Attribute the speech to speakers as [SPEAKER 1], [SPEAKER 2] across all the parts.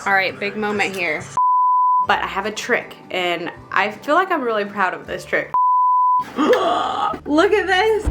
[SPEAKER 1] All right, big moment here. But I have a trick, and I feel like I'm really proud of this trick. Look at this.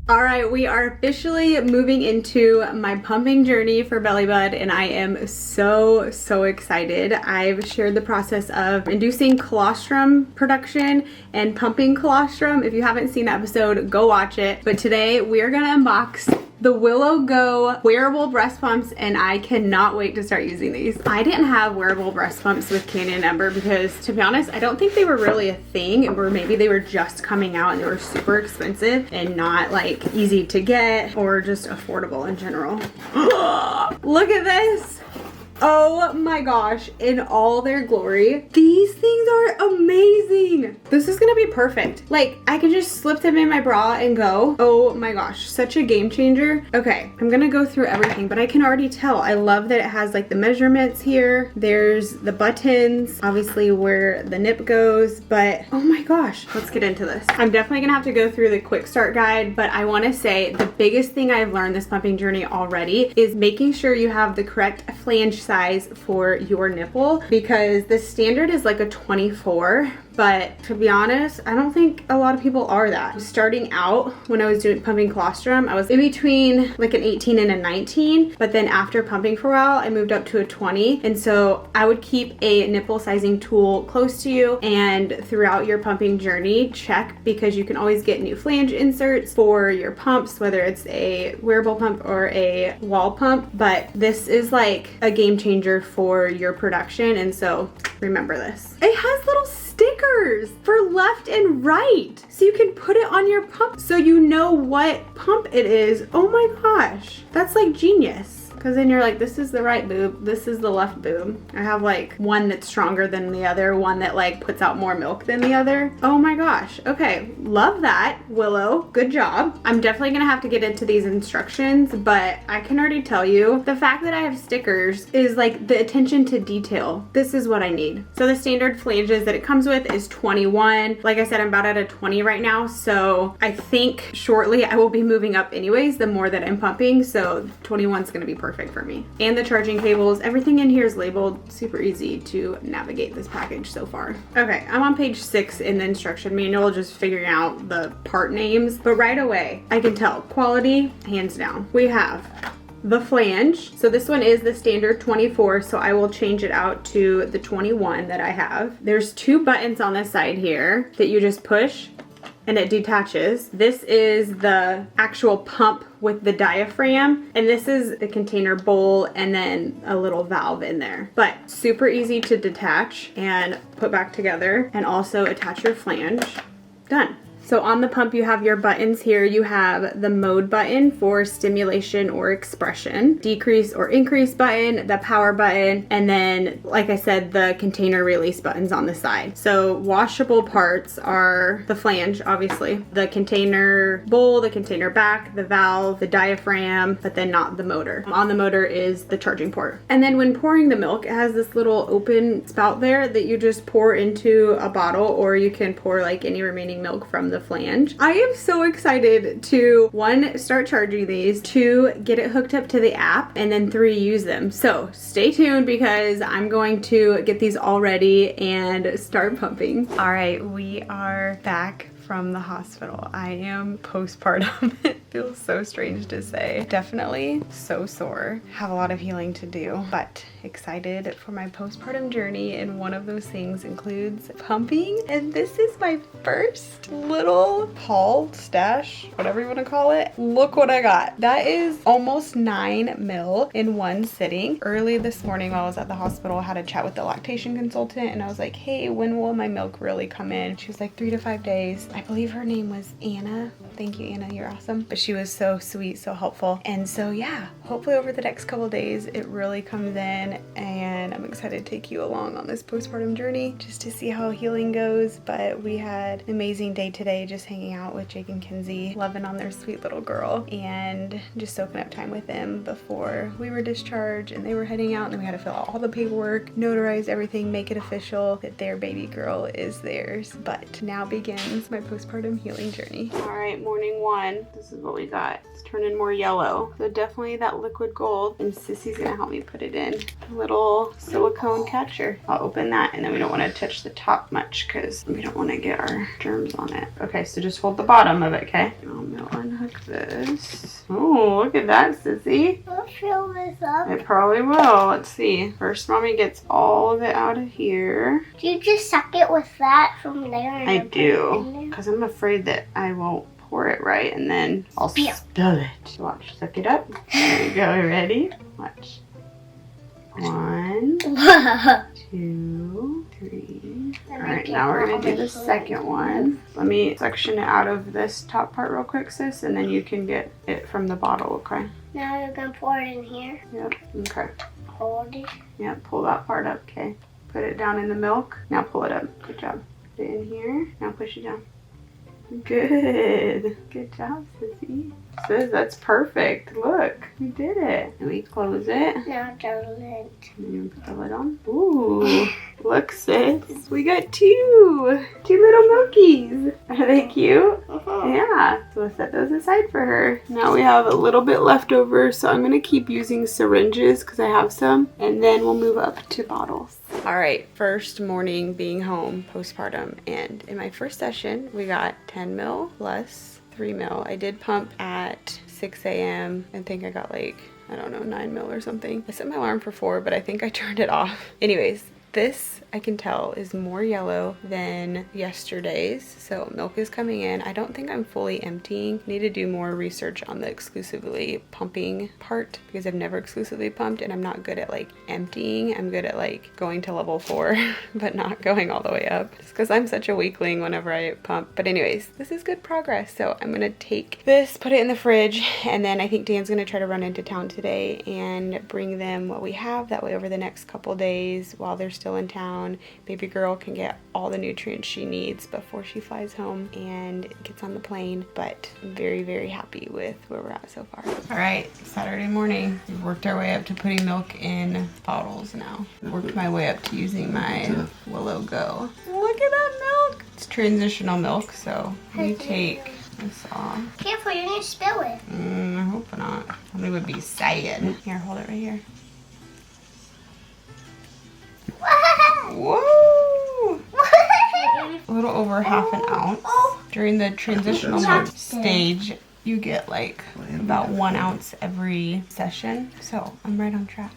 [SPEAKER 1] All right, we are officially moving into my pumping journey for Belly Bud, and I am so excited. I've shared the process of inducing colostrum production and pumping colostrum. If you haven't seen that episode, go watch it. But today we are gonna unbox the Willow Go wearable breast pumps, and I cannot wait to start using these. I didn't have wearable breast pumps with Canyon and Ember because, to be honest, I don't think they were really a thing, or maybe they were just coming out and they were super expensive and not like easy to get or just affordable in general. Look at this. Oh my gosh, in all their glory. These things are amazing. This is gonna be perfect. Like, I can just slip them in my bra and go. Oh my gosh, such a game changer. Okay, I'm gonna go through everything, but I can already tell. I love that it has like the measurements here. There's the buttons, obviously where the nip goes, but oh my gosh, let's get into this. I'm definitely gonna have to go through the quick start guide, but I wanna say the biggest thing I've learned this pumping journey already is making sure you have the correct flange size for your nipple, because the standard is like a 24, but to be honest, I don't think a lot of people are that. Starting out when I was doing pumping colostrum, I was in between like an 18 and a 19, but then after pumping for a while, I moved up to a 20. And so I would keep a nipple sizing tool close to you, and throughout your pumping journey, check, because you can always get new flange inserts for your pumps, whether it's a wearable pump or a wall pump. But this is like a game changer for your production, and so remember this. It has little stickers for left and right, so you can put it on your pump so you know what pump it is. Oh my gosh, that's like genius. Because then you're like, this is the right boob, this is the left boob. I have like one that's stronger than the other, one that like puts out more milk than the other. Oh my gosh. Okay, love that, Willow. Good job. I'm definitely gonna have to get into these instructions, but I can already tell you the fact that I have stickers is like the attention to detail. This is what I need. So the standard flanges that it comes with is 21. Like I said, I'm about at a 20 right now, so I think shortly I will be moving up anyways the more that I'm pumping, so 21 is gonna be perfect for me. And the charging cables, everything in here is labeled. Super easy to navigate this package so far. Okay, I'm on page 6 in the instruction manual, just figuring out the part names, but right away I can tell quality, hands down. We have the flange. So this one is the standard 24, so I will change it out to the 21 that I have. There's 2 buttons on the side here that you just push and it detaches. This is the actual pump with the diaphragm, and this is the container bowl and then a little valve in there. But super easy to detach and put back together, and also attach your flange. Done. So on the pump, you have your buttons here. You have the mode button for stimulation or expression, decrease or increase button, the power button, and then, like I said, the container release buttons on the side. So washable parts are the flange, obviously, the container bowl, the container back, the valve, the diaphragm, but then not the motor. On the motor is the charging port. And then when pouring the milk, it has this little open spout there that you just pour into a bottle, or you can pour like any remaining milk from the flange. I am so excited to 1, start charging these, 2, get it hooked up to the app, and then 3, use them. So stay tuned, because I'm going to get these all ready and start pumping. All right, we are back from the hospital. I am postpartum. It feels so strange to say. Definitely so sore. Have a lot of healing to do, but excited for my postpartum journey, and one of those things includes pumping, and this is my first little haul, stash, whatever you want to call it. Look what I got. That is almost 9 mil in one sitting. Early this morning while I was at the hospital, I had a chat with the lactation consultant, and I was like, hey, when will my milk really come in? She was like, 3 to 5 days. I believe her name was Anna. Thank you, Anna, you're awesome. But she was so sweet, so helpful. And so yeah, hopefully over the next couple days it really comes in, and I'm excited to take you along on this postpartum journey just to see how healing goes. But we had an amazing day today, just hanging out with Jake and Kinsey, loving on their sweet little girl, and just soaking up time with them before we were discharged and they were heading out. And then we had to fill out all the paperwork, notarize everything, make it official that their baby girl is theirs. But now begins my postpartum healing journey. All right, morning 1. This is what what we got. It's turning more yellow. So definitely that liquid gold. And Sissy's gonna help me put it in a little silicone catcher. I'll open that, and then we don't want to touch the top much because we don't want to get our germs on it. Okay, so just hold the bottom of it, okay? I'm gonna unhook this. Oh, look at that, Sissy.
[SPEAKER 2] I'll fill this up.
[SPEAKER 1] It probably will. Let's see. First, Mommy gets all of it out of here.
[SPEAKER 2] Do you just suck it with that from there? And
[SPEAKER 1] I
[SPEAKER 2] then put it
[SPEAKER 1] do,
[SPEAKER 2] in there?
[SPEAKER 1] because I'm afraid that I won't pour it right, and then I'll spill it. Watch, suck it up. There we go. Ready? Watch. 1, 2, 3. All right, now we're gonna do the second one. Let me suction it out of this top part real quick, sis, and then you can get it from the bottle, okay?
[SPEAKER 2] Now you're gonna pour it in here.
[SPEAKER 1] Yep. Okay.
[SPEAKER 2] Hold it.
[SPEAKER 1] Yep. Pull that part up, okay? Put it down in the milk. Now pull it up. Good job. Put it in here. Now push it down. Good. Good job, Sissy. Sis, that's perfect. Look, you did it. And we close it.
[SPEAKER 2] Now the lid.
[SPEAKER 1] And you put the lid on. Ooh, look, sis. We got two little milkies. Are they cute? Yeah. So we'll set those aside for her. Now we have a little bit left over, so I'm gonna keep using syringes because I have some, and then we'll move up to bottles. All right, first morning being home postpartum, and in my first session, we got 10 mil plus 3 mil. I did pump at 6 a.m. I think I got like, I don't know, 9 mil or something. I set my alarm for 4, but I think I turned it off. Anyways, this I can tell is more yellow than yesterday's, so milk is coming in. I don't think I'm fully emptying. Need to do more research on the exclusively pumping part because I've never exclusively pumped, and I'm not good at like emptying. I'm good at like going to level 4 but not going all the way up just because I'm such a weakling whenever I pump. But anyways, this is good progress, so I'm gonna take this, put it in the fridge, and then I think Dan's gonna try to run into town today and bring them what we have. That way over the next couple days while they're still in town, baby girl can get all the nutrients she needs before she flies home and gets on the plane. But I'm very, very happy with where we're at so far. All right, Saturday morning. We've worked our way up to putting milk in bottles now. Worked my way up to using my Willow Go. Look at that milk. It's transitional milk, so we take this off.
[SPEAKER 2] Careful, you're gonna spill it.
[SPEAKER 1] I hope not. Somebody would be sad. Here, hold it right here. Whoa! A little over half an ounce. During the transitional milk stage, you get like about 1 ounce every session. So I'm right on track.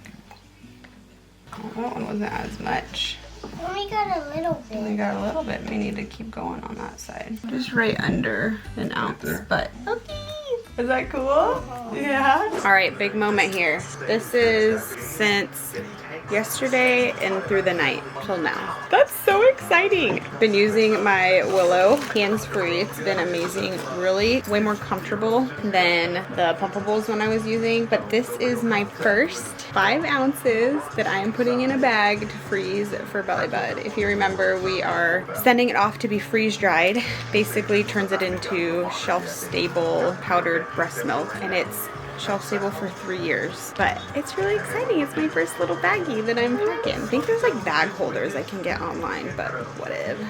[SPEAKER 1] Oh, that one wasn't as much.
[SPEAKER 2] Only got a little bit.
[SPEAKER 1] We got a little bit. We need to keep going on that side. Just right under an ounce, but okay. Is that cool? Yeah. All right, big moment here. This is since yesterday and through the night till now. That's so exciting. Been using my Willow hands-free. It's been amazing. Really way more comfortable than the pumpables when I was using. But this is my first 5 ounces that I am putting in a bag to freeze for Belly Bud. If you remember, we are sending it off to be freeze-dried. Basically turns it into shelf-stable powdered breast milk, and it's shelf stable for 3 years. But it's really exciting. It's my first little baggie that I'm packing. I think there's like bag holders I can get online, but whatever.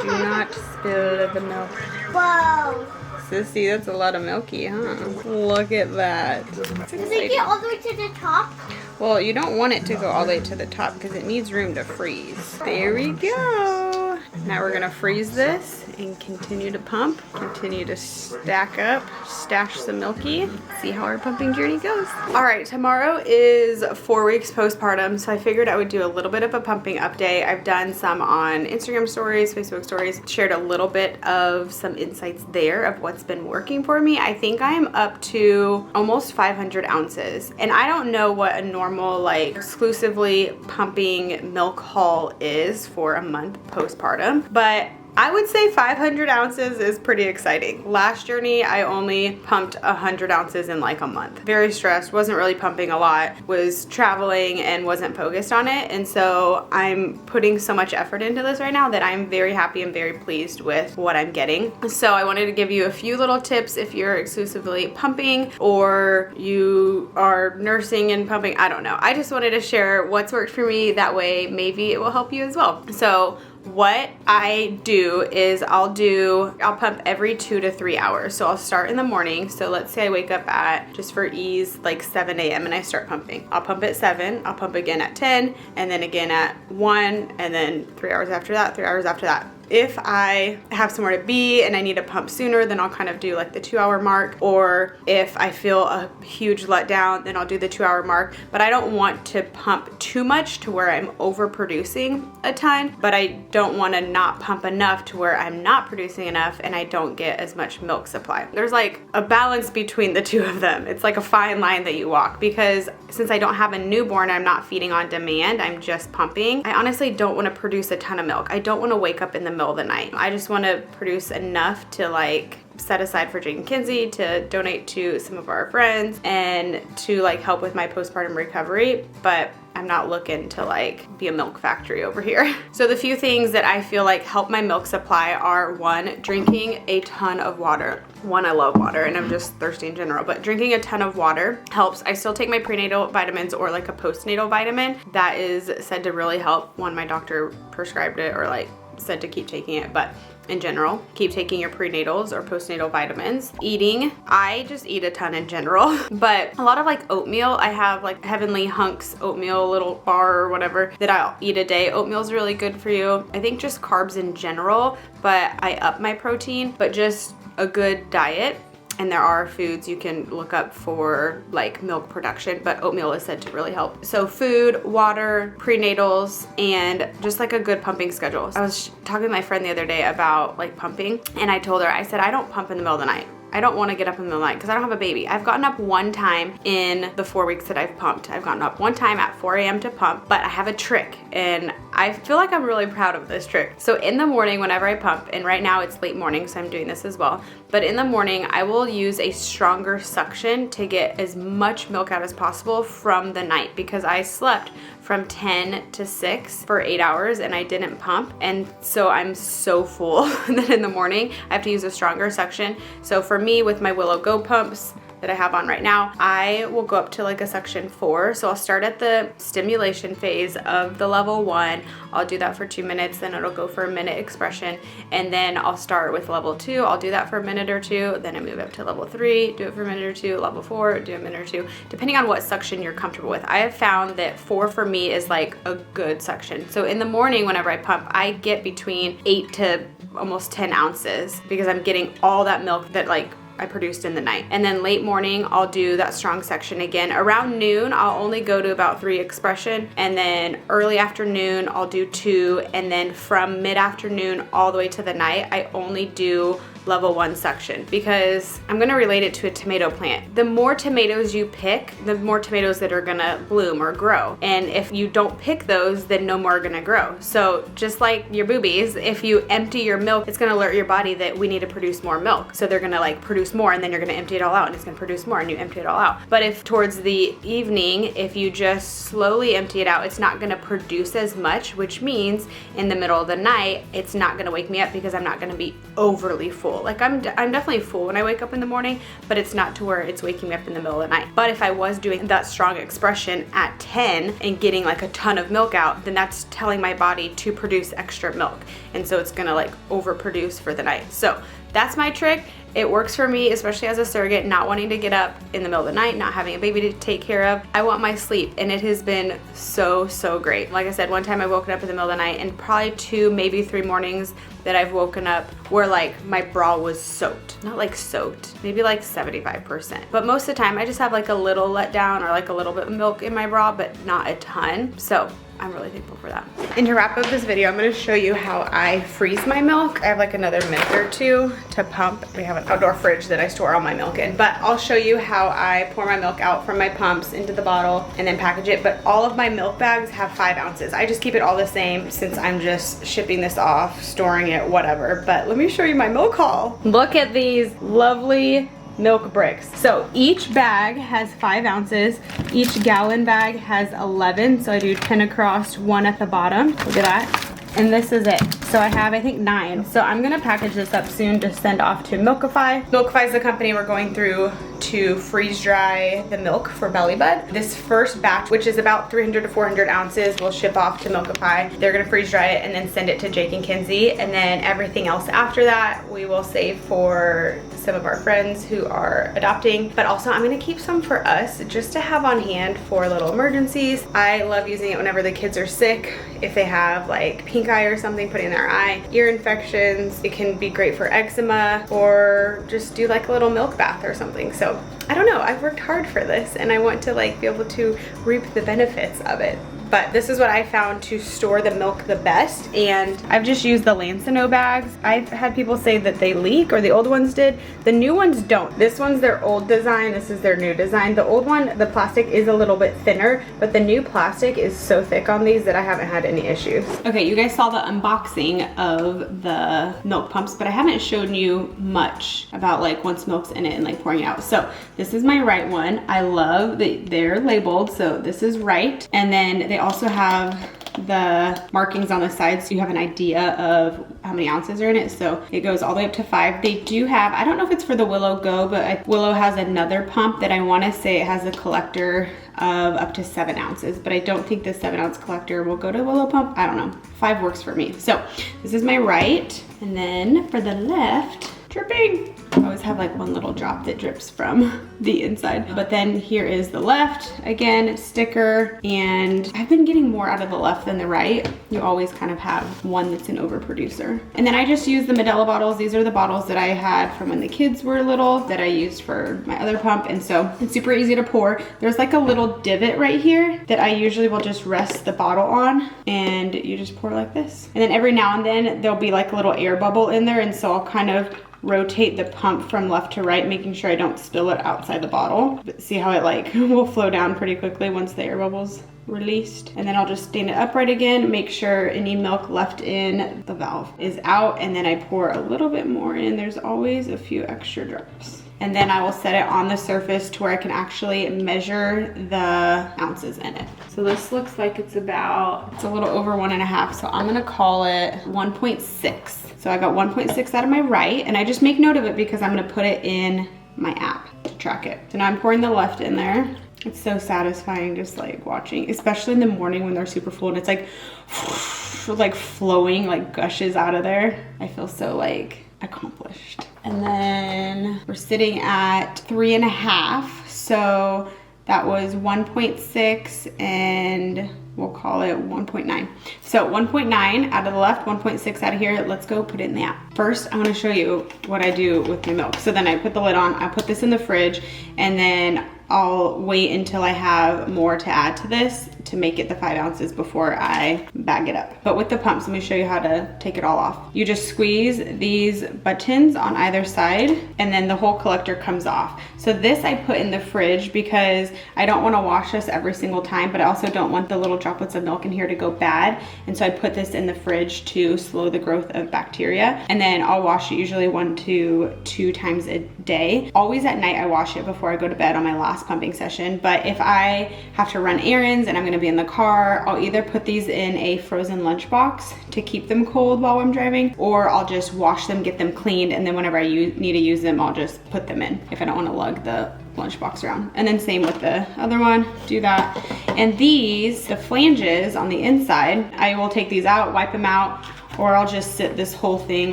[SPEAKER 1] Do not spill the milk.
[SPEAKER 2] Whoa!
[SPEAKER 1] Sissy, that's a lot of milky, huh? Look at that.
[SPEAKER 2] Does it get all the way to the top?
[SPEAKER 1] Well, you don't want it to go all the way to the top because it needs room to freeze. There we go. Now we're gonna freeze this and continue to pump, continue to stack up, stash some milky, see how our pumping journey goes. All right, tomorrow is 4 weeks postpartum, so I figured I would do a little bit of a pumping update. I've done some on Instagram stories, Facebook stories, shared a little bit of some insights there of what's been working for me. I think I am up to almost 500 ounces, and I don't know what a normal like exclusively pumping milk haul is for a month postpartum, but I would say 500 ounces is pretty exciting. Last journey, I only pumped 100 ounces in like a month. Very stressed, wasn't really pumping a lot, was traveling and wasn't focused on it. And so I'm putting so much effort into this right now that I'm very happy and very pleased with what I'm getting. So I wanted to give you a few little tips if you're exclusively pumping or you are nursing and pumping. I don't know. I just wanted to share what's worked for me. That way, maybe it will help you as well. So what I do is I'll pump every 2 to 3 hours. So I'll start in the morning. So let's say I wake up at, just for ease, like 7 a.m. and I start pumping. I'll pump at 7, I'll pump again at 10, and then again at 1, and then 3 hours after that, 3 hours after that. If I have somewhere to be and I need to pump sooner, then I'll kind of do like the 2-hour mark. Or if I feel a huge letdown, then I'll do the 2-hour mark. But I don't want to pump too much to where I'm overproducing a ton, but I don't want to not pump enough to where I'm not producing enough and I don't get as much milk supply. There's like a balance between the two of them. It's like a fine line that you walk, because since I don't have a newborn, I'm not feeding on demand, I'm just pumping. I honestly don't want to produce a ton of milk. I don't want to wake up in the middle of the night. I just want to produce enough to like set aside for Jake and Kinsey, to donate to some of our friends, and to like help with my postpartum recovery. But I'm not looking to like be a milk factory over here. So the few things that I feel like help my milk supply are, 1, drinking a ton of water. 1, I love water and I'm just thirsty in general, but drinking a ton of water helps. I still take my prenatal vitamins or like a postnatal vitamin. That is said to really help. 1, my doctor prescribed it, or like said to keep taking it, but in general, keep taking your prenatals or postnatal vitamins. Eating, I just eat a ton in general, but a lot of like oatmeal. I have like Heavenly Hunks oatmeal, little bar or whatever, that I'll eat a day. Oatmeal is really good for you. I think just carbs in general, but I up my protein, but just a good diet. And there are foods you can look up for like milk production, but oatmeal is said to really help. So food, water, prenatals, and just like a good pumping schedule. I was talking to my friend the other day about like pumping, and I told her, I said, I don't pump in the middle of the night. I don't want to get up in the middle of the night because I don't have a baby. I've gotten up one time in the 4 weeks that I've pumped. I've gotten up one time at 4 a.m. to pump, but I have a trick and I feel like I'm really proud of this trick. So in the morning, whenever I pump, and right now it's late morning, so I'm doing this as well, but in the morning, I will use a stronger suction to get as much milk out as possible from the night, because I slept from 10 to 6 for 8 hours and I didn't pump. And so I'm so full that in the morning, I have to use a stronger suction. So for me, with my Willow Go pumps that I have on right now, I will go up to like a suction 4. So I'll start at the stimulation phase of the level 1. I'll do that for 2 minutes, then it'll go for a minute expression. And then I'll start with level 2. I'll do that for a minute or 2. Then I move up to level 3, do it for a minute or 2, level 4, do a minute or 2, depending on what suction you're comfortable with. I have found that 4 for me is like a good suction. So in the morning, whenever I pump, I get between 8 to almost 10 ounces because I'm getting all that milk that like I produced in the night. And then late morning, I'll do that strong section again. Around noon, I'll only go to about 3 expression. And then early afternoon, I'll do 2. And then from mid-afternoon all the way to the night, I only do level 1 section, because I'm gonna relate it to a tomato plant. The more tomatoes you pick, the more tomatoes that are gonna bloom or grow. And if you don't pick those, then no more are gonna grow. So just like your boobies, if you empty your milk, it's gonna alert your body that we need to produce more milk. So they're gonna like produce more, and then you're gonna empty it all out, and it's gonna produce more, and you empty it all out. But if towards the evening, if you just slowly empty it out, it's not gonna produce as much, which means in the middle of the night, it's not gonna wake me up because I'm not gonna be overly full. Like I'm definitely full when I wake up in the morning, but it's not to where it's waking me up in the middle of the night. But if I was doing that strong expression at 10 and getting like a ton of milk out, then that's telling my body to produce extra milk. And so it's gonna like overproduce for the night. So that's my trick. It works for me, especially as a surrogate, not wanting to get up in the middle of the night, not having a baby to take care of. I want my sleep, and it has been so great. Like I said, one time I woken up in the middle of the night, and probably 2, maybe 3 mornings that I've woken up where like my bra was soaked. Not like soaked, maybe like 75%. But most of the time I just have like a little letdown or like a little bit of milk in my bra, but not a ton. So I'm really thankful for that. And to wrap up this video, I'm gonna show you how I freeze my milk. I have like another minute or 2 to pump. We have an outdoor fridge that I store all my milk in, but I'll show you how I pour my milk out from my pumps into the bottle and then package it. But all of my milk bags have 5 ounces. I just keep it all the same since I'm just shipping this off, storing it, whatever. But let me show you my milk haul. Look at these lovely milk bricks. So each bag has 5 ounces. Each gallon bag has 11. So I do 10 across, 1 at the bottom. Look at that. And this is it. So I have, I think, 9. So I'm gonna package this up soon to send off to Milkify. Milkify is the company we're going through to freeze dry the milk for Belly Bud. This first batch, which is about 300 to 400 ounces, will ship off to Milkify. They're gonna freeze dry it and then send it to Jake and Kinsey. And then everything else after that, we will save for some of our friends who are adopting. But also I'm gonna keep some for us just to have on hand for little emergencies. I love using it whenever the kids are sick. If they have like pink eye or something put in their eye, ear infections, it can be great for eczema, or just do like a little milk bath or something. So I don't know, I've worked hard for this and I want to like be able to reap the benefits of it. But this is what I found to store the milk the best, and I've just used the Lancino bags. I've had people say that they leak, or the old ones did. The new ones don't. This one's their old design, this is their new design. The old one, the plastic is a little bit thinner, but the new plastic is so thick on these that I haven't had any issues. Okay, you guys saw the unboxing of the milk pumps, but I haven't shown you much about like once milk's in it and like pouring it out. So this is my right one. I love that they're labeled, so this is right. And then they also have the markings on the side so you have an idea of how many ounces are in it. So it goes all the way up to 5. They do have, I don't know if it's for the Willow Go, but Willow has another pump that I want to say it has a collector of up to 7 ounces, but I don't think the 7-ounce collector will go to Willow pump. I don't know. 5 works for me. So this is my right, and then for the left, dripping. I always have like one little drop that drips from the inside. But then here is the left, again, sticker, and I've been getting more out of the left than the right. You always kind of have one that's an overproducer. And then I just use the Medela bottles. These are the bottles that I had from when the kids were little that I used for my other pump. And so it's super easy to pour. There's like a little divot right here that I usually will just rest the bottle on, and you just pour like this. And then every now and then there'll be like a little air bubble in there, and so I'll kind of rotate the pump from left to right, making sure I don't spill it outside the bottle. But see how it like will flow down pretty quickly once the air bubbles released. And then I'll just stand it upright again, make sure any milk left in the valve is out, and then I pour a little bit more in. There's always a few extra drops. And then I will set it on the surface to where I can actually measure the ounces in it. So this looks like it's a little over 1.5, so I'm gonna call it 1.6. So I got 1.6 out of my right, and I just make note of it because I'm gonna put it in my app to track it. So now I'm pouring the left in there. It's so satisfying just like watching, especially in the morning when they're super full and it's like flowing, like gushes out of there. I feel so like accomplished. And then we're sitting at 3.5. So that was 1.6 and we'll call it 1.9. So 1.9 out of the left, 1.6 out of here. Let's go put it in the app. First, I'm gonna show you what I do with my milk. So then I put the lid on, I put this in the fridge, and then I'll wait until I have more to add to this to make it the 5 ounces before I bag it up. But with the pumps, let me show you how to take it all off. You just squeeze these buttons on either side, and then the whole collector comes off. So this I put in the fridge because I don't want to wash this every single time, but I also don't want the little droplets of milk in here to go bad. And so I put this in the fridge to slow the growth of bacteria. And then I'll wash it usually 1 to 2 times a day. Always at night I wash it before I go to bed on my last pumping session. But if I have to run errands and I'm gonna be in the car, I'll either put these in a frozen lunchbox to keep them cold while I'm driving, or I'll just wash them, get them cleaned, and then whenever I need to use them, I'll just put them in if I don't want to lug the lunchbox around. And then same with the other one, do that. And these, the flanges on the inside, I will take these out, wipe them out, or I'll just sit this whole thing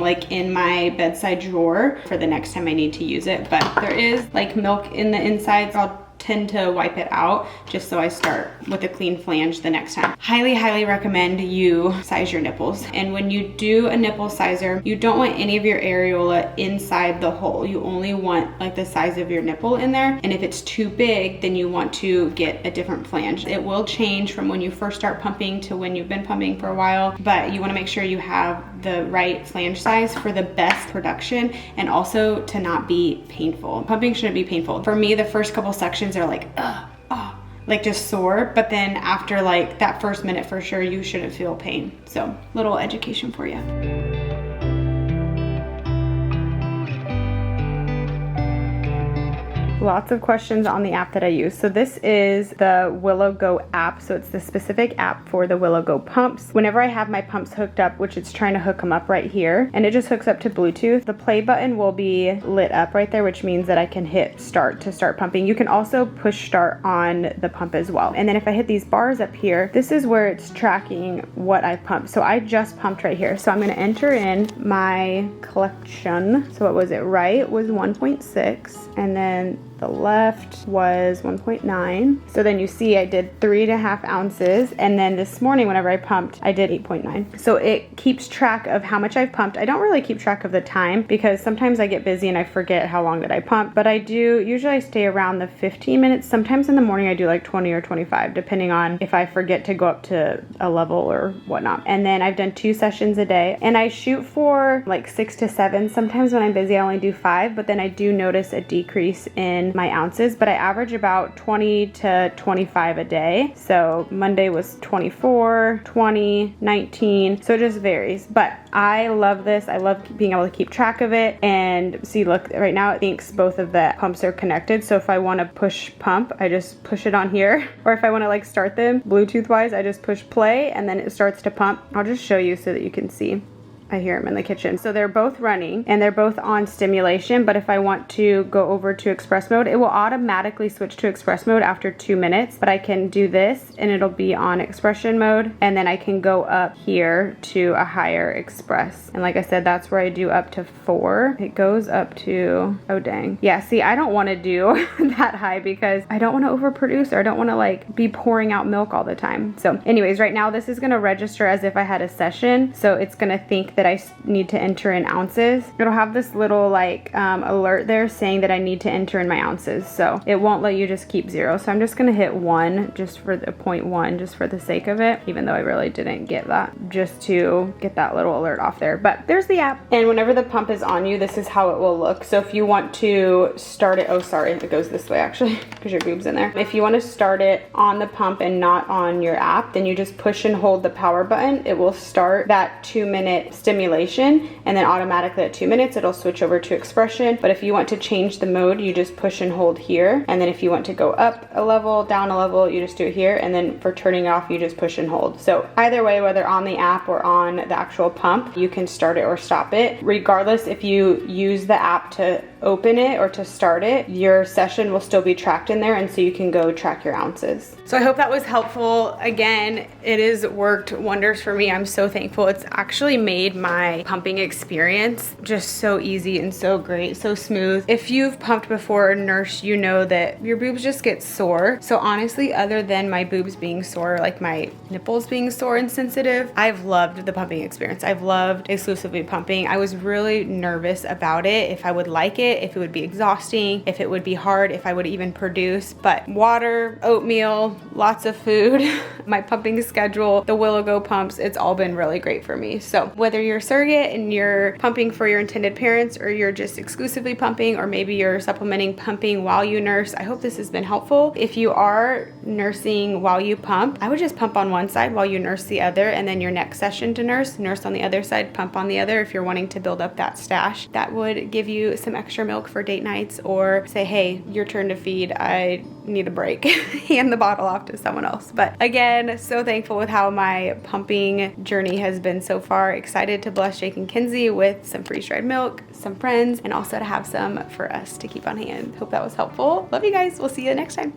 [SPEAKER 1] like in my bedside drawer for the next time I need to use it. But there is like milk in the inside, so I'll tend to wipe it out just so I start with a clean flange the next time. Highly, highly recommend you size your nipples. And when you do a nipple sizer, you don't want any of your areola inside the hole. You only want like the size of your nipple in there. And if it's too big, then you want to get a different flange. It will change from when you first start pumping to when you've been pumping for a while, but you want to make sure you have the right flange size for the best production and also to not be painful. Pumping shouldn't be painful. For me, the first couple sections are like, like just sore, but then after like that first minute for sure, you shouldn't feel pain. So little education for you. Lots of questions on the app that I use. So this is the Willow Go app. So it's the specific app for the Willow Go pumps. Whenever I have my pumps hooked up, which it's trying to hook them up right here, and it just hooks up to Bluetooth, the play button will be lit up right there, which means that I can hit start to start pumping. You can also push start on the pump as well. And then if I hit these bars up here, this is where it's tracking what I pumped. So I just pumped right here. So I'm going to enter in my collection. So what was it? Right was 1.6, and then the left was 1.9. So then you see I did 3.5 ounces. And then this morning, whenever I pumped, I did 8.9. So it keeps track of how much I've pumped. I don't really keep track of the time because sometimes I get busy and I forget how long that I pumped. But I do, usually I stay around the 15 minutes. Sometimes in the morning I do like 20 or 25, depending on if I forget to go up to a level or whatnot. And then I've done 2 sessions a day. And I shoot for like 6 to 7. Sometimes when I'm busy, I only do 5. But then I do notice a decrease in my ounces, but I average about 20 to 25 a day. So Monday was 24, 20, 19. So it just varies, but I love this. I love being able to keep track of it. And see, look, right now it thinks both of the pumps are connected. So if I want to push pump, I just push it on here. Or if I want to like start them Bluetooth wise, I just push play and then it starts to pump. I'll just show you so that you can see. I hear them in the kitchen. So they're both running and they're both on stimulation, but if I want to go over to express mode, it will automatically switch to express mode after 2 minutes, but I can do this and it'll be on expression mode, and then I can go up here to a higher express. And like I said, that's where I do up to 4. It goes up to, oh dang. Yeah, see, I don't want to do that high because I don't want to overproduce, or I don't want to like be pouring out milk all the time. So anyways, right now this is going to register as if I had a session. So it's going to think that I need to enter in ounces. It'll have this little like alert there saying that I need to enter in my ounces. So it won't let you just keep 0. So I'm just gonna hit 1 just for the 0.1 just for the sake of it, even though I really didn't get that, just to get that little alert off there. But there's the app, and whenever the pump is on you, this is how it will look. So if you want to start it, oh sorry, it goes this way actually because your boob's in there. If you want to start it on the pump and not on your app, then you just push and hold the power button. It will start that 2-minute stimulation, and then automatically at 2 minutes it'll switch over to expression. But if you want to change the mode, you just push and hold here, and then if you want to go up a level, down a level, you just do it here, and then for turning off you just push and hold. So either way, whether on the app or on the actual pump, you can start it or stop it. Regardless, if you use the app to open it or to start it, your session will still be tracked in there, and so you can go track your ounces. So I hope that was helpful. Again, it has worked wonders for me. I'm so thankful. It's actually made my pumping experience just so easy and so great, so smooth. If you've pumped before or nursed, you know that your boobs just get sore. So honestly, other than my boobs being sore, like my nipples being sore and sensitive, I've loved the pumping experience. I've loved exclusively pumping. I was really nervous about it, if I would like it, if it would be exhausting, if it would be hard, if I would even produce. But water, oatmeal, lots of food, my pumping schedule, the Willow Go pumps, it's all been really great for me. So whether you're a surrogate and you're pumping for your intended parents, or you're just exclusively pumping, or maybe you're supplementing pumping while you nurse, I hope this has been helpful. If you are nursing while you pump, I would just pump on one side while you nurse the other, and then your next session to nurse on the other side, pump on the other if you're wanting to build up that stash. That would give you some extra milk for date nights, or say, hey, your turn to feed, I need a break. Hand the bottle off to someone else. But again, so thankful with how my pumping journey has been so far. Excited to bless Jake and Kinsey with some freeze-dried milk, some friends, and also to have some for us to keep on hand. Hope that was helpful. Love you guys. We'll see you next time.